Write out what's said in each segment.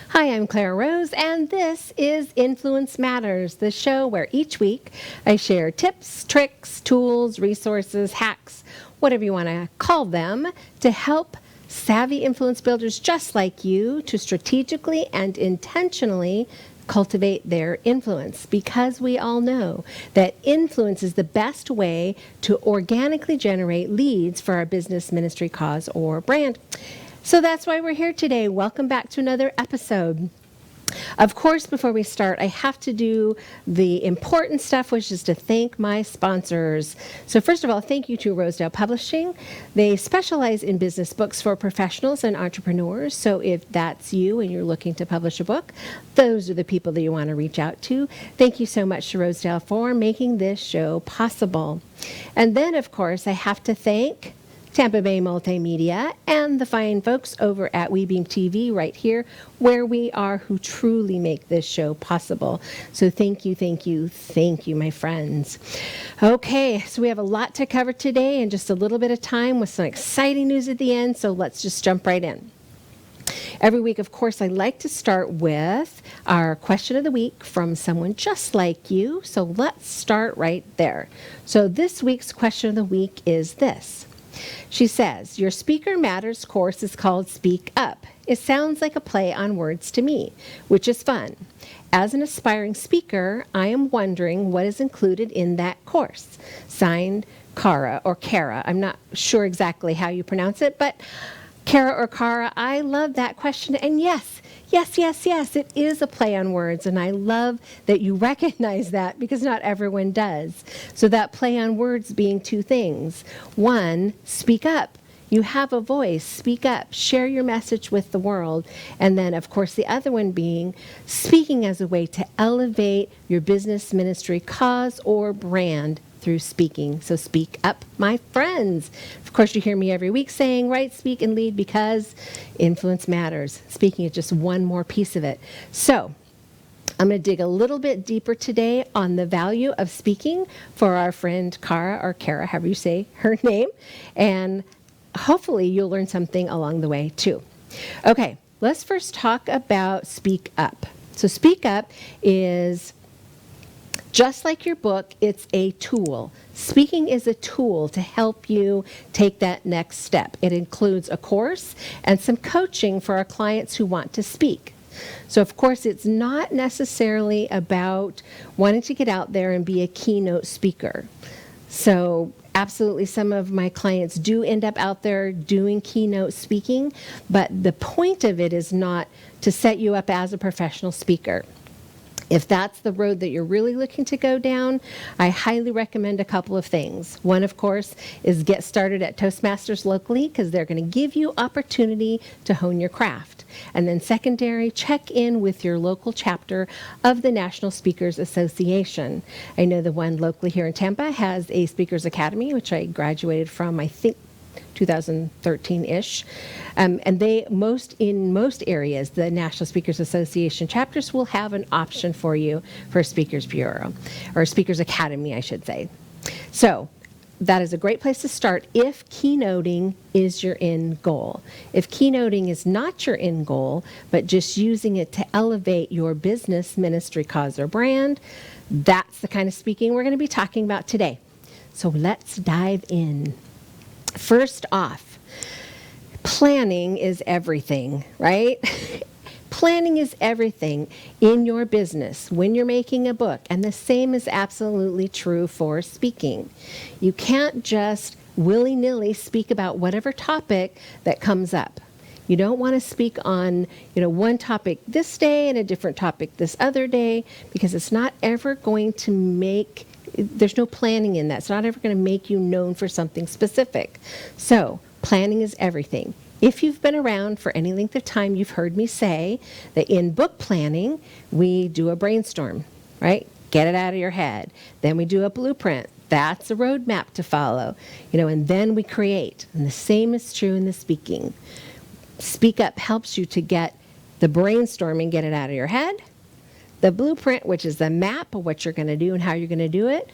Hi, I'm Clara Rose, and this is Influence Matters, the show where each week I share tips, tricks, tools, resources, hacks, whatever you want to call them, to help savvy influence builders just like you to strategically and intentionally cultivate their influence, because we all know that influence is the best way to organically generate leads for our business, ministry, cause, or brand. So that's why we're here today. Welcome back to another episode. Of course, before we start, I have to do the important stuff, which is to thank my sponsors. So first of all, thank you to Rosedale Publishing. They specialize in business books for professionals and entrepreneurs. So if that's you and you're looking to publish a book, those are the people that you want to reach out to. Thank you so much to Rosedale for making this show possible. And then, of course, I have to thank Tampa Bay Multimedia and the fine folks over at WeBeam TV right here, where we are, who truly make this show possible. So thank you, thank you, thank you, my friends. Okay, so we have a lot to cover today and just a little bit of time with some exciting news at the end, so let's just jump right in. Every week, of course, I like to start with our question of the week from someone just like you, so let's start right there. So this week's question of the week is this. She says, your Speaker Matters course is called Speak Up. It sounds like a play on words to me, which is fun. As an aspiring speaker, I am wondering what is included in that course. Signed, Cara or Kara. I'm not sure exactly how you pronounce it, but Kara or Cara, I love that question. And yes, it is a play on words, and I love that you recognize that, because not everyone does. So that play on words being two things. One, speak up. You have a voice, speak up, share your message with the world. And then, of course, the other one being speaking as a way to elevate your business, ministry, cause, or brand through speaking. So speak up, my friends. Of course, you hear me every week saying, write, speak, and lead, because influence matters. Speaking is just one more piece of it. So I'm going to dig a little bit deeper today on the value of speaking for our friend Cara or Kara, however you say her name. And hopefully you'll learn something along the way too. Okay, let's first talk about Speak Up. So Speak Up is just like your book, it's a tool. Speaking is a tool to help you take that next step. It includes a course and some coaching for our clients who want to speak. So, of course, it's not necessarily about wanting to get out there and be a keynote speaker. So, absolutely, some of my clients do end up out there doing keynote speaking, but the point of it is not to set you up as a professional speaker. If that's the road that you're really looking to go down, I highly recommend a couple of things. One, of course, is get started at Toastmasters locally, because they're going to give you opportunity to hone your craft. And then secondary, check in with your local chapter of the National Speakers Association. I know the one locally here in Tampa has a Speakers Academy, which I graduated from, I think, 2013-ish. And in most areas, the National Speakers Association chapters will have an option for you for a Speakers Bureau, or a Speakers Academy, I should say. So that is a great place to start if keynoting is your end goal. If keynoting is not your end goal, but just using it to elevate your business, ministry, cause, or brand, that's the kind of speaking we're going to be talking about today. So let's dive in. First off, planning is everything, right? Planning is everything in your business when you're making a book, and the same is absolutely true for speaking. You can't just willy-nilly speak about whatever topic that comes up. You don't want to speak on, one topic this day and a different topic this other day, because it's not ever going to there's no planning in that. It's not ever going to make you known for something specific. So planning is everything. If you've been around for any length of time, you've heard me say that in book planning, we do a brainstorm, right? Get it out of your head. Then we do a blueprint. That's a roadmap to follow, and then we create. And the same is true in the speaking. Speak Up helps you to get the brainstorming, get it out of your head, the blueprint, which is the map of what you're going to do and how you're going to do it,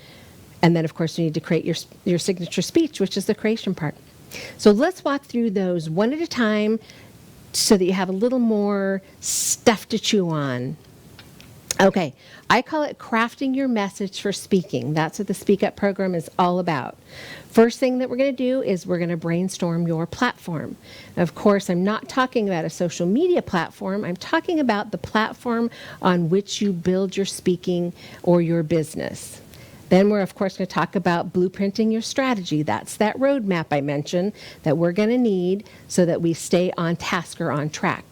and then, of course, you need to create your signature speech, which is the creation part. So let's walk through those one at a time so that you have a little more stuff to chew on. Okay, I call it crafting your message for speaking. That's what the Speak Up program is all about. First thing that we're going to do is we're going to brainstorm your platform. Now, of course, I'm not talking about a social media platform. I'm talking about the platform on which you build your speaking or your business. Then we're, of course, going to talk about blueprinting your strategy. That's that roadmap I mentioned that we're going to need so that we stay on task or on track.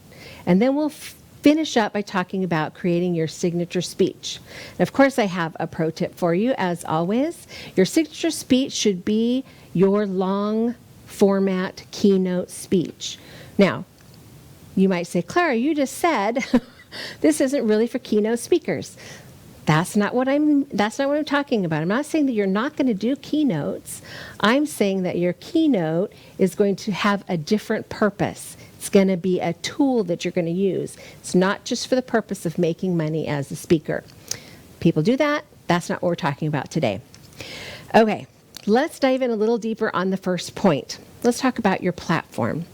And then we'll finish up by talking about creating your signature speech. And of course, I have a pro tip for you, as always. Your signature speech should be your long format keynote speech. Now, you might say, Clara, you just said this isn't really for keynote speakers. That's not what I'm talking about. I'm not saying that you're not going to do keynotes. I'm saying that your keynote is going to have a different purpose. It's going to be a tool that you're going to use. It's not just for the purpose of making money as a speaker. People do that. That's not what we're talking about today. Okay, let's dive in a little deeper on the first point. Let's talk about your platform.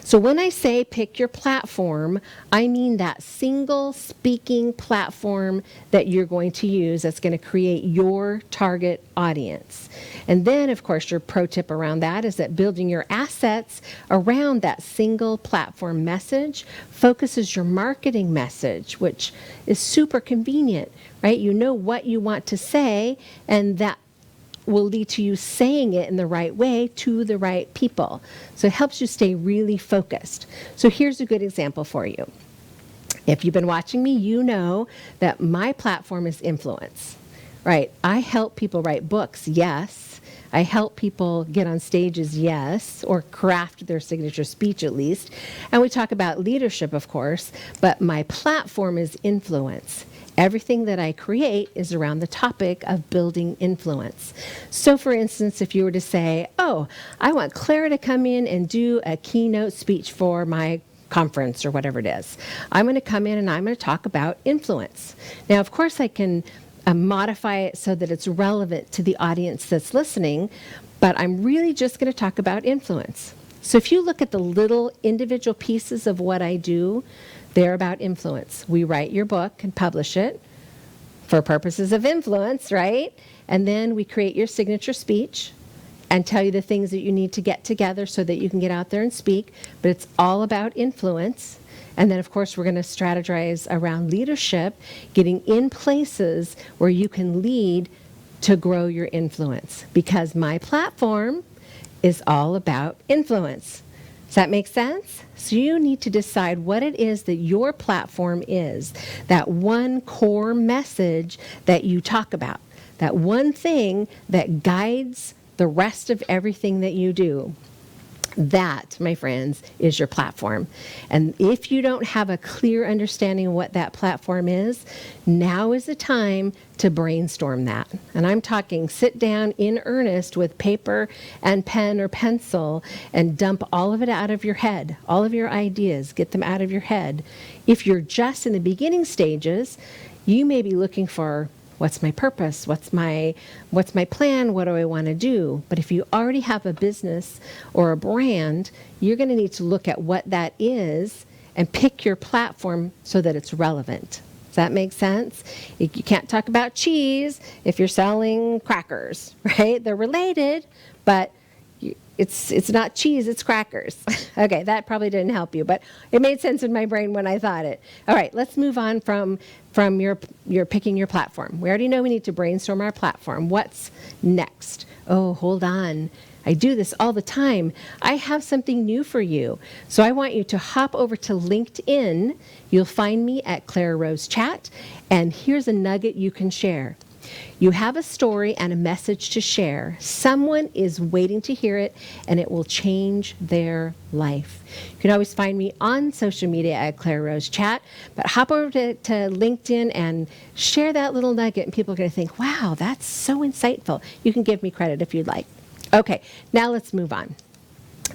So when I say pick your platform, I mean that single speaking platform that you're going to use that's going to create your target audience. And then, of course, your pro tip around that is that building your assets around that single platform message focuses your marketing message, which is super convenient, right? You know what you want to say, and that will lead to you saying it in the right way to the right people. So it helps you stay really focused. So here's a good example for you. If you've been watching me, you know that my platform is influence, right? I help people write books, yes. I help people get on stages, yes, or craft their signature speech at least. And we talk about leadership, of course, but my platform is influence. Everything that I create is around the topic of building influence. So for instance, if you were to say, oh, I want Clara to come in and do a keynote speech for my conference or whatever it is. I'm going to come in and I'm going to talk about influence. Now, of course, I can modify it so that it's relevant to the audience that's listening, but I'm really just going to talk about influence. So if you look at the little individual pieces of what I do, they're about influence. We write your book and publish it for purposes of influence, right? And then we create your signature speech and tell you the things that you need to get together so that you can get out there and speak. But it's all about influence. And then, of course, we're going to strategize around leadership, getting in places where you can lead to grow your influence. Because my platform is all about influence. Does that make sense? So you need to decide what it is that your platform is, that one core message that you talk about, that one thing that guides the rest of everything that you do. That, my friends, is your platform. And if you don't have a clear understanding of what that platform is, now is the time to brainstorm that. And I'm talking sit down in earnest with paper and pen or pencil and dump all of it out of your head, all of your ideas, get them out of your head. If you're just in the beginning stages, you may be looking for, what's my purpose? What's my plan? What do I want to do? But if you already have a business or a brand, you're going to need to look at what that is and pick your platform so that it's relevant. Does that make sense? You can't talk about cheese if you're selling crackers, right? They're related, but It's not cheese, it's crackers. Okay, that probably didn't help you, but it made sense in my brain when I thought it. All right, let's move on from your picking your platform. We already know we need to brainstorm our platform. What's next? Oh, hold on. I do this all the time. I have something new for you. So I want you to hop over to LinkedIn. You'll find me at Clara Rose Chat, and here's a nugget you can share. You have a story and a message to share. Someone is waiting to hear it, and it will change their life. You can always find me on social media at Clara Rose Chat, but hop over to LinkedIn and share that little nugget, and people are going to think, wow, that's so insightful. You can give me credit if you'd like. Okay, now let's move on.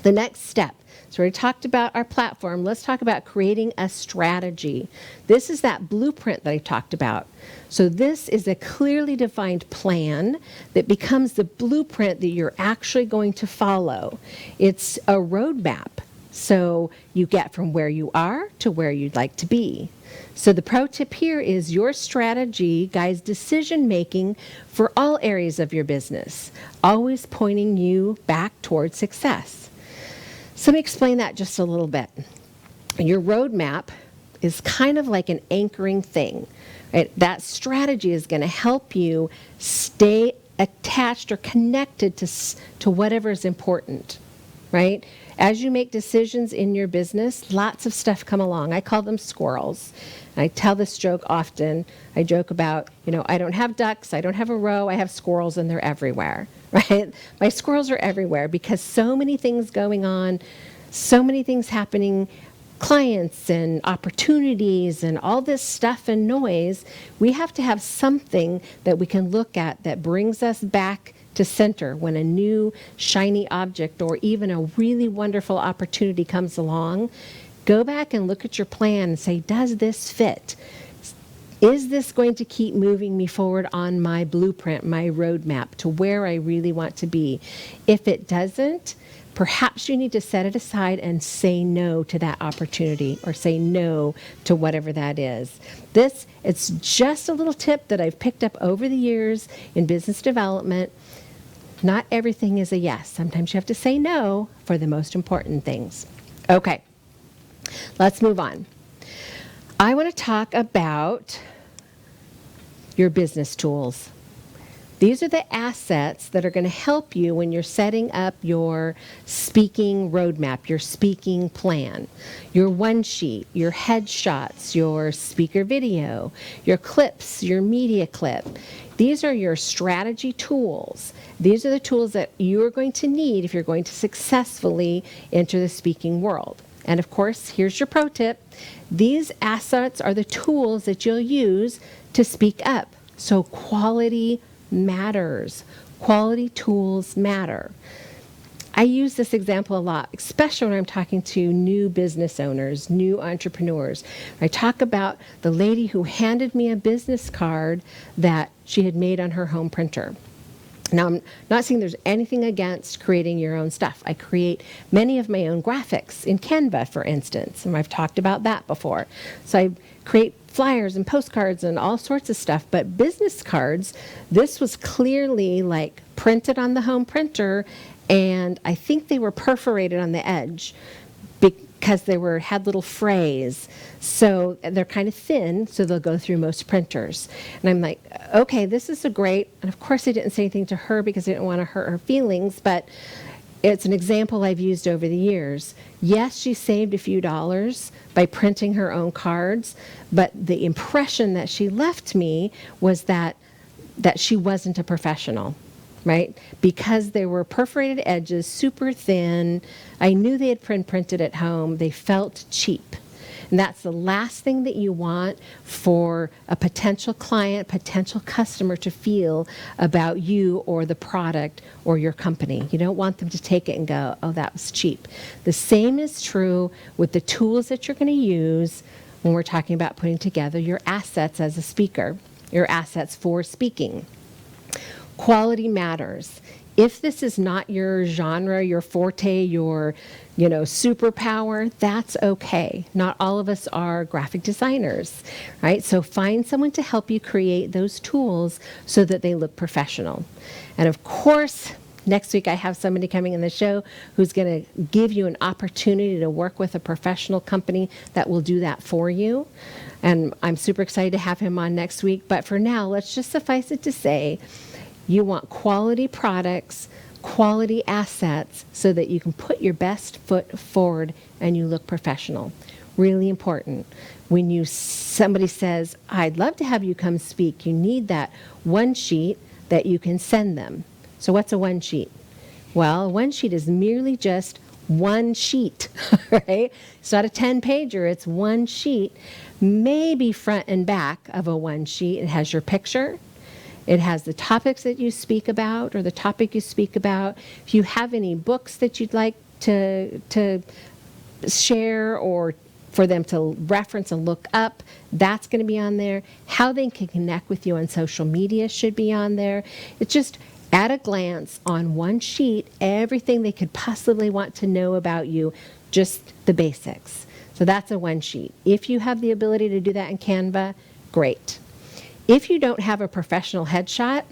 The next step. So we already talked about our platform. Let's talk about creating a strategy. This is that blueprint that I talked about. So this is a clearly defined plan that becomes the blueprint that you're actually going to follow. It's a roadmap. So you get from where you are to where you'd like to be. So the pro tip here is your strategy guides decision making for all areas of your business, always pointing you back towards success. So let me explain that just a little bit. Your roadmap is kind of like an anchoring thing, right? That strategy is going to help you stay attached or connected to whatever is important, right? As you make decisions in your business, lots of stuff come along. I call them squirrels. I tell this joke often. I joke about, I don't have ducks, I don't have a row, I have squirrels, and they're everywhere, right? My squirrels are everywhere because so many things going on, so many things happening, clients and opportunities and all this stuff and noise. We have to have something that we can look at that brings us back to center when a new shiny object or even a really wonderful opportunity comes along. Go back and look at your plan and say, does this fit? Is this going to keep moving me forward on my blueprint, my roadmap to where I really want to be? If it doesn't, perhaps you need to set it aside and say no to that opportunity or say no to whatever that is. It's just a little tip that I've picked up over the years in business development. Not everything is a yes. Sometimes you have to say no for the most important things. Okay, let's move on. I want to talk about your business tools. These are the assets that are going to help you when you're setting up your speaking roadmap, your speaking plan, your one sheet, your headshots, your speaker video, your clips, your media clip. These are your strategy tools. These are the tools that you're going to need if you're going to successfully enter the speaking world. And of course, here's your pro tip. These assets are the tools that you'll use to speak up. So quality matters. Quality tools matter. I use this example a lot, especially when I'm talking to new business owners, new entrepreneurs. I talk about the lady who handed me a business card that she had made on her home printer. Now, I'm not saying there's anything against creating your own stuff. I create many of my own graphics in Canva, for instance, and I've talked about that before. So I create flyers and postcards and all sorts of stuff, but business cards, this was clearly like printed on the home printer, and I think they were perforated on the edge because they had little frays. So they're kind of thin, so they'll go through most printers. And I'm like, okay, this is and of course I didn't say anything to her because I didn't want to hurt her feelings, but it's an example I've used over the years. Yes, she saved a few dollars by printing her own cards, but the impression that she left me was that she wasn't a professional. Right? Because they were perforated edges, super thin. I knew they had printed at home. They felt cheap. And that's the last thing that you want for a potential client, potential customer to feel about you or the product or your company. You don't want them to take it and go, oh, that was cheap. The same is true with the tools that you're going to use when we're talking about putting together your assets as a speaker, your assets for speaking. Quality matters. If this is not your genre, your forte, your, superpower, that's okay. Not all of us are graphic designers, right? So find someone to help you create those tools so that they look professional. And of course, Next week, I have somebody coming in the show who's going to give you an opportunity to work with a professional company that will do that for you. And I'm super excited to have him on next week. But for now, let's just suffice it to say, you want quality products, quality assets so that you can put your best foot forward and you look professional. Really important. When somebody says, I'd love to have you come speak, you need that one sheet that you can send them. So what's a one sheet? Well, a one sheet is merely just one sheet, right? It's not a 10-pager, it's one sheet, maybe front and back of a one sheet. It has your picture. It has the topics that you speak about or the topic you speak about. If you have any books that you'd like to share or for them to reference and look up, that's going to be on there. How they can connect with you on social media should be on there. It's just at a glance on one sheet, everything they could possibly want to know about you, just the basics. So that's a one sheet. If you have the ability to do that in Canva, great. If you don't have a professional headshot,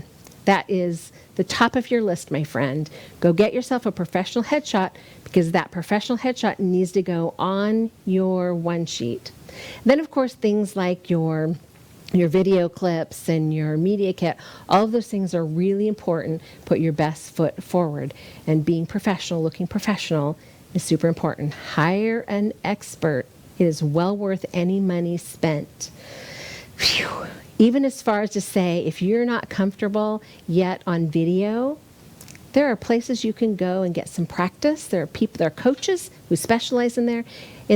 that is the top of your list, my friend. Go get yourself a professional headshot because that professional headshot needs to go on your one sheet. Then, of course, things like your video clips and your media kit, all of those things are really important. Put your best foot forward. And being professional, looking professional is super important. Hire an expert. It is well worth any money spent. Phew. Even as far as to say, if you're not comfortable yet on video, there are places you can go and get some practice. There are coaches who specialize in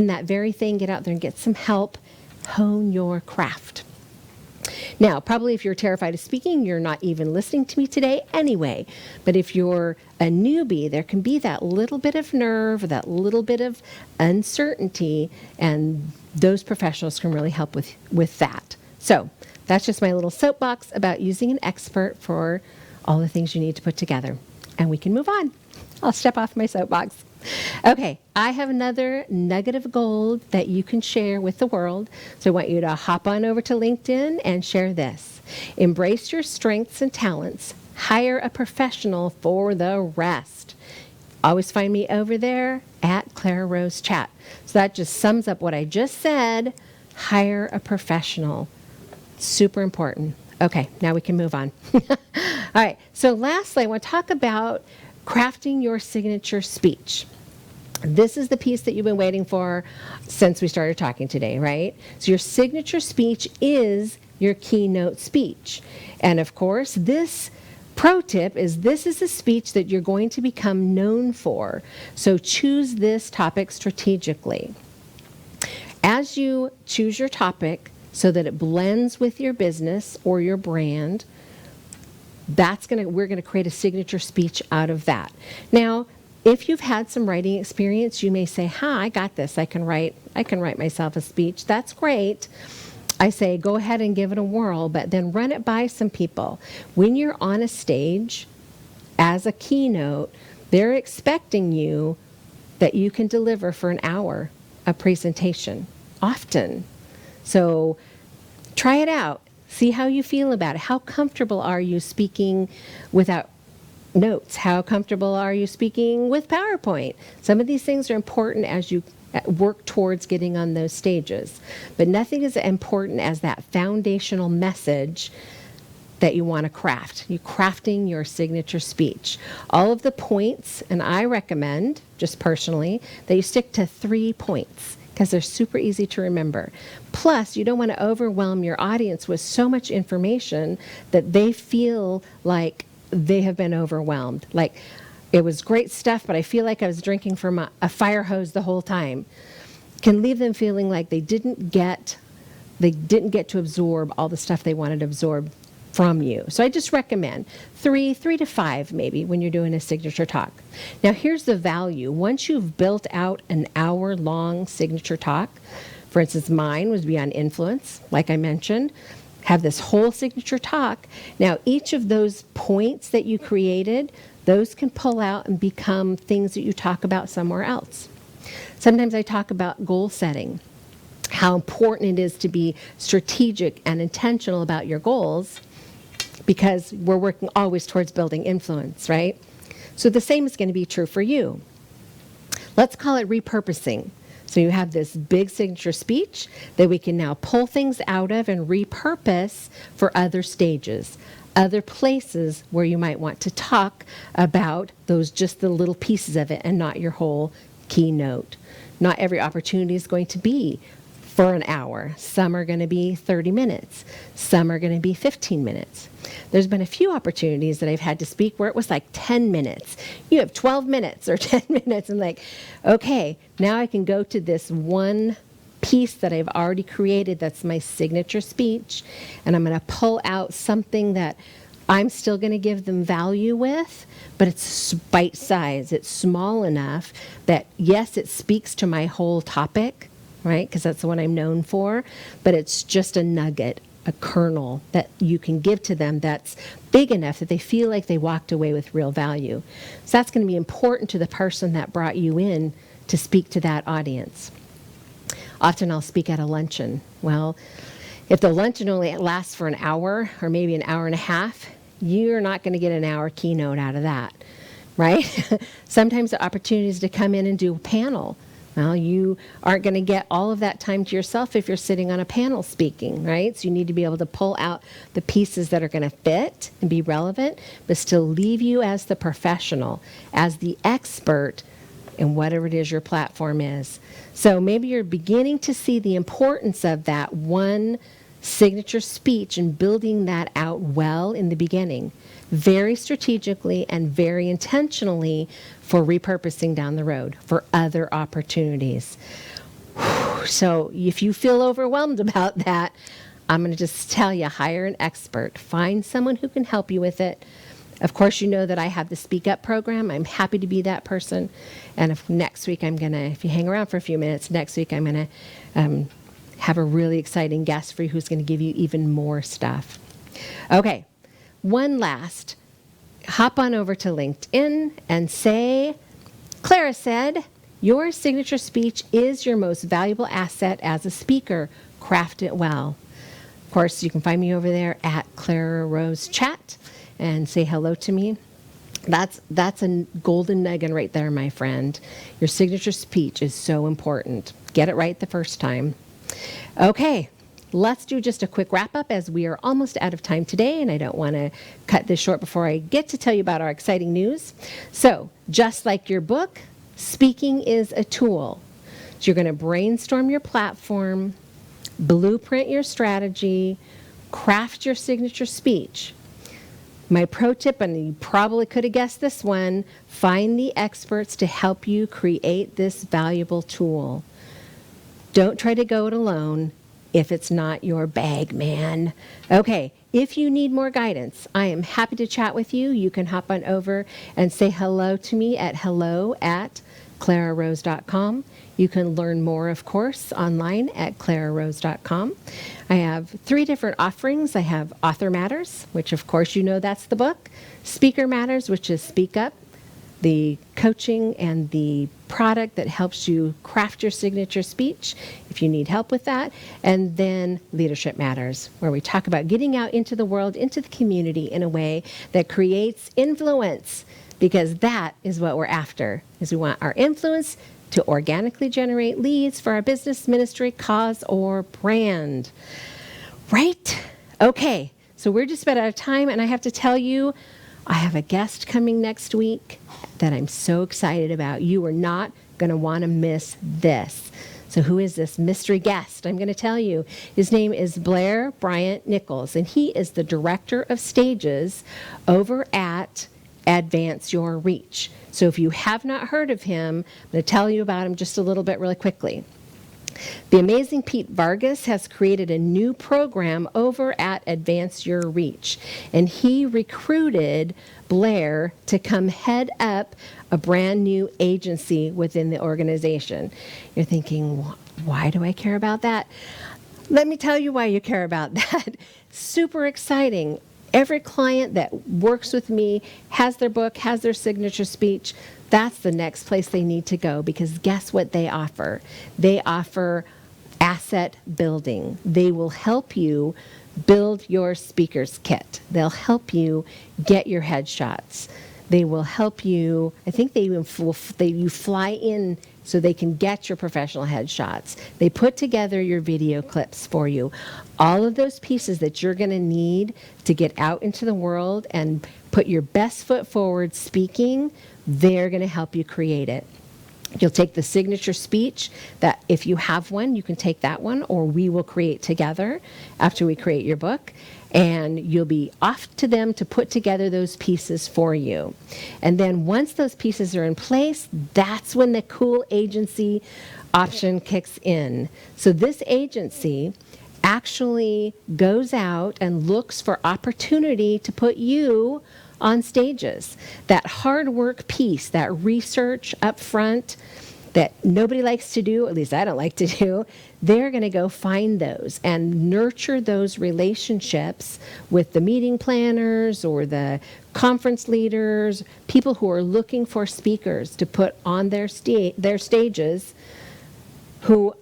that very thing. Get out there and get some help. Hone your craft. Now, probably if you're terrified of speaking, you're not even listening to me today anyway. But if you're a newbie, there can be that little bit of nerve, that little bit of uncertainty, and those professionals can really help with that. So that's just my little soapbox about using an expert for all the things you need to put together. And we can move on. I'll step off my soapbox. Okay, I have another nugget of gold that you can share with the world. So I want you to hop on over to LinkedIn and share this. Embrace your strengths and talents. Hire a professional for the rest. Always find me over there at Clara Rose Chat. So that just sums up what I just said. Hire a professional. Super important. Okay, now we can move on. All right, so lastly, I want to talk about crafting your signature speech. This is the piece that you've been waiting for since we started talking today, right? So your signature speech is your keynote speech. And of course, this pro tip is this is a speech that you're going to become known for. So choose this topic strategically. As you choose your topic so that it blends with your business or your brand, we're going to create a signature speech out of that. Now, if you've had some writing experience, you may say, I got this. I can write myself a speech. That's great. I say, go ahead and give it a whirl, but then run it by some people. When you're on a stage as a keynote, they're expecting you that you can deliver for an hour a presentation, often. So try it out. See how you feel about it. How comfortable are you speaking without notes? How comfortable are you speaking with PowerPoint? Some of these things are important as you work towards getting on those stages. But nothing is important as that foundational message that you want to craft. You're crafting your signature speech. All of the points, and I recommend, just personally, that you stick to 3 points, because they're super easy to remember. Plus, you don't want to overwhelm your audience with so much information that they feel like they have been overwhelmed. Like, it was great stuff, but I feel like I was drinking from a fire hose the whole time. Can leave them feeling like they didn't get to absorb all the stuff they wanted to absorb from you. So I just recommend 3 to 5 maybe when you're doing a signature talk. Now here's the value. Once you've built out an hour-long signature talk, for instance, mine would be on influence, like I mentioned, have this whole signature talk. Now each of those points that you created, those can pull out and become things that you talk about somewhere else. Sometimes I talk about goal setting, how important it is to be strategic and intentional about your goals, because we're working always towards building influence, right? So the same is going to be true for you. Let's call it repurposing. So you have this big signature speech that we can now pull things out of and repurpose for other stages, other places where you might want to talk about those, just the little pieces of it and not your whole keynote. Not every opportunity is going to be for an hour. Some are going to be 30 minutes. Some are going to be 15 minutes. There's been a few opportunities that I've had to speak where it was like 10 minutes. You have 12 minutes or 10 minutes. And like, okay, now I can go to this one piece that I've already created that's my signature speech, and I'm going to pull out something that I'm still going to give them value with, but it's bite size. It's small enough that, yes, it speaks to my whole topic, right? Because that's the one I'm known for, but it's just a nugget, a kernel that you can give to them that's big enough that they feel like they walked away with real value. So that's going to be important to the person that brought you in to speak to that audience. Often I'll speak at a luncheon. Well, if the luncheon only lasts for an hour or maybe an hour and a half, you're not going to get an hour keynote out of that, right? Sometimes the opportunity is to come in and do a panel. Well, you aren't going to get all of that time to yourself if you're sitting on a panel speaking, right? So you need to be able to pull out the pieces that are going to fit and be relevant, but still leave you as the professional, as the expert in whatever it is your platform is. So maybe you're beginning to see the importance of that one signature speech and building that out well in the beginning, very strategically and very intentionally for repurposing down the road for other opportunities. So if you feel overwhelmed about that, I'm going to just tell you, hire an expert. Find someone who can help you with it. Of course, you know that I have the Speak Up program. I'm happy to be that person. And if next week if you hang around for a few minutes, next week I'm going to have a really exciting guest for you who's going to give you even more stuff. Okay, one last. Hop on over to LinkedIn and say, Clara said, your signature speech is your most valuable asset as a speaker. Craft it well. Of course, you can find me over there at Clara Rose Chat and say hello to me. That's a golden nugget right there, my friend. Your signature speech is so important. Get it right the first time. Okay, let's do just a quick wrap up as we are almost out of time today, and I don't want to cut this short before I get to tell you about our exciting news. So, just like your book, speaking is a tool. So you're going to brainstorm your platform, blueprint your strategy, craft your signature speech. My pro tip, and you probably could have guessed this one, find the experts to help you create this valuable tool. Don't try to go it alone if it's not your bag, man. Okay, if you need more guidance, I am happy to chat with you. You can hop on over and say hello to me at hello@clararose.com. You can learn more, of course, online at clararose.com. I have 3 different offerings. I have Author Matters, which of course you know that's the book. Speaker Matters, which is Speak Up, the coaching and the product that helps you craft your signature speech if you need help with that. And then Leadership Matters, where we talk about getting out into the world, into the community in a way that creates influence, because that is what we're after, is we want our influence to organically generate leads for our business, ministry, cause, or brand. Right? Okay, so we're just about out of time, and I have to tell you, I have a guest coming next week that I'm so excited about. You are not going to want to miss this. So who is this mystery guest? I'm going to tell you. His name is Blair Bryant Nichols, and he is the Director of Stages over at Advance Your Reach. So if you have not heard of him, I'm going to tell you about him just a little bit really quickly. The amazing Pete Vargas has created a new program over at Advance Your Reach, and he recruited Blair to come head up a brand new agency within the organization. You're thinking, why do I care about that? Let me tell you why you care about that. Super exciting. Every client that works with me has their book, has their signature speech. That's the next place they need to go, because guess what they offer? They offer asset building. They will help you build your speaker's kit. They'll help you get your headshots. They will help you. I think you fly in so they can get your professional headshots. They put together your video clips for you. All of those pieces that you're going to need to get out into the world and put your best foot forward speaking, they're going to help you create it. You'll take the signature speech that if you have one, you can take that one, or we will create together after we create your book. And you'll be off to them to put together those pieces for you. And then once those pieces are in place, that's when the cool agency option kicks in. So this agency actually goes out and looks for opportunity to put you on stages. That hard work piece, that research up front that nobody likes to do, at least I don't like to do, they're going to go find those and nurture those relationships with the meeting planners or the conference leaders, people who are looking for speakers to put on their stages, who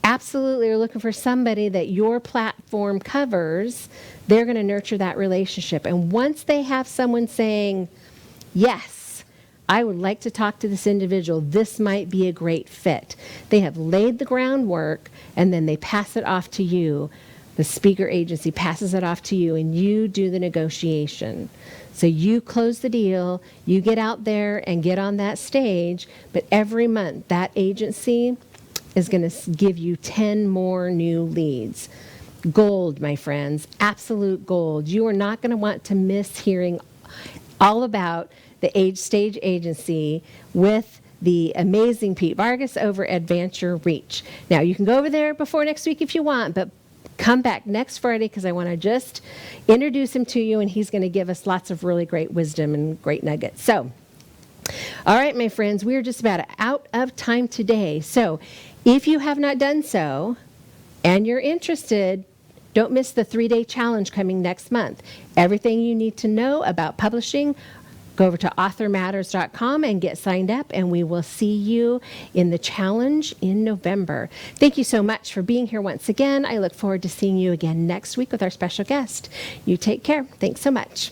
absolutely are looking for somebody that your platform covers. They're going to nurture that relationship. And once they have someone saying, yes, I would like to talk to this individual, this might be a great fit, they have laid the groundwork, and then they pass it off to you. The speaker agency passes it off to you, and you do the negotiation. So you close the deal, you get out there and get on that stage, but every month that agency is going to give you 10 more new leads. Gold, my friends, absolute gold. You are not going to want to miss hearing all about the Stage Agency with the amazing Pete Vargas over at Adventure Reach. Now, you can go over there before next week if you want, but come back next Friday because I want to just introduce him to you, and he's going to give us lots of really great wisdom and great nuggets. So, all right, my friends, we are just about out of time today. So, if you have not done so and you're interested, don't miss the 3-day challenge coming next month. Everything you need to know about publishing, go over to authormatters.com and get signed up, and we will see you in the challenge in November. Thank you so much for being here once again. I look forward to seeing you again next week with our special guest. You take care. Thanks so much.